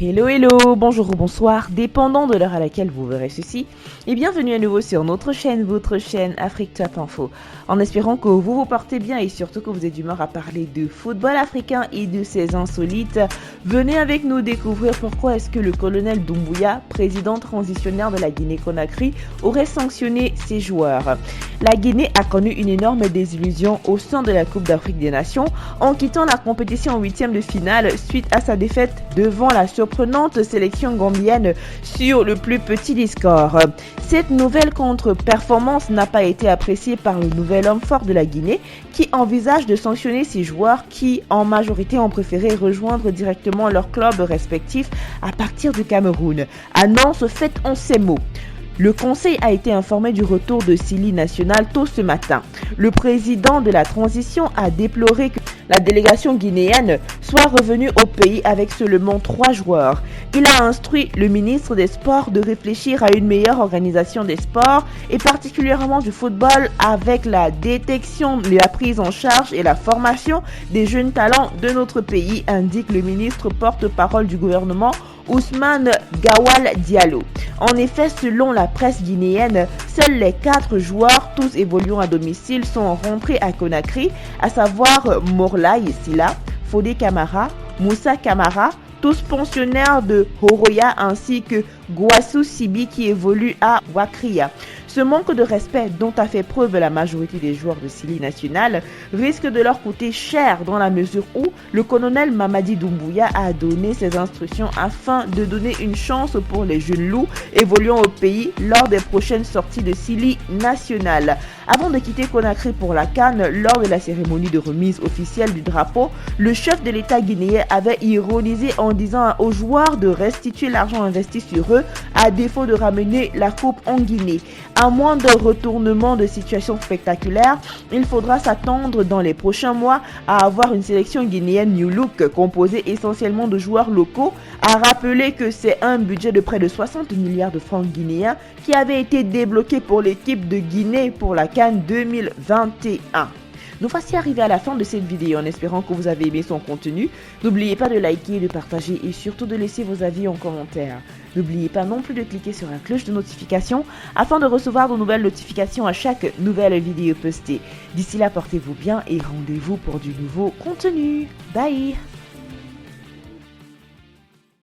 Hello hello, bonjour ou bonsoir, dépendant de l'heure à laquelle vous verrez ceci, et bienvenue à nouveau sur notre chaîne, votre chaîne Afrique Top Info, en espérant que vous vous portez bien et surtout que vous êtes d'humeur à parler de football africain et de ses insolites. Venez avec nous découvrir pourquoi est-ce que le colonel Doumbouya, président transitionnaire de la Guinée-Conakry, aurait sanctionné ses joueurs. La Guinée a connu une énorme désillusion au sein de la Coupe d'Afrique des Nations en quittant la compétition en huitième de finale suite à sa défaite devant la surprenante sélection gambienne sur le plus petit des scores. Cette nouvelle contre-performance n'a pas été appréciée par le nouvel homme fort de la Guinée qui envisage de sanctionner ses joueurs qui en majorité ont préféré rejoindre directement leurs clubs respectifs à partir du Cameroun. Annonce faite en ces mots. Le conseil a été informé du retour de Sili National tôt ce matin. Le président de la transition a déploré que la délégation guinéenne soit revenue au pays avec seulement 3 joueurs. Il a instruit le ministre des Sports de réfléchir à une meilleure organisation des sports et particulièrement du football avec la détection, la prise en charge et la formation des jeunes talents de notre pays, indique le ministre porte-parole du gouvernement Ousmane Gawal Diallo. En effet, selon la presse guinéenne, seuls les 4 joueurs, tous évoluant à domicile, sont rentrés à Conakry, à savoir Morlaye Sila, Fodé Camara, Moussa Camara, tous pensionnaires de Horoya, ainsi que Gouassou Sibi qui évolue à Wakria. Ce manque de respect dont a fait preuve la majorité des joueurs de Sili National risque de leur coûter cher dans la mesure où le colonel Mamadi Doumbouya a donné ses instructions afin de donner une chance pour les jeunes loups évoluant au pays lors des prochaines sorties de Sili National. Avant de quitter Conakry pour la CAN, lors de la cérémonie de remise officielle du drapeau, le chef de l'État guinéen avait ironisé en disant aux joueurs de restituer l'argent investi sur eux à défaut de ramener la coupe en Guinée. À moins d'un retournement de situation spectaculaire, il faudra s'attendre dans les prochains mois à avoir une sélection guinéenne New Look composée essentiellement de joueurs locaux. À rappeler que c'est un budget de près de 60 milliards de francs guinéens qui avait été débloqué pour l'équipe de Guinée pour la CAN 2021. Nous voici arrivés à la fin de cette vidéo en espérant que vous avez aimé son contenu. N'oubliez pas de liker, de partager et surtout de laisser vos avis en commentaire. N'oubliez pas non plus de cliquer sur la cloche de notification afin de recevoir de nouvelles notifications à chaque nouvelle vidéo postée. D'ici là, portez-vous bien et rendez-vous pour du nouveau contenu. Bye!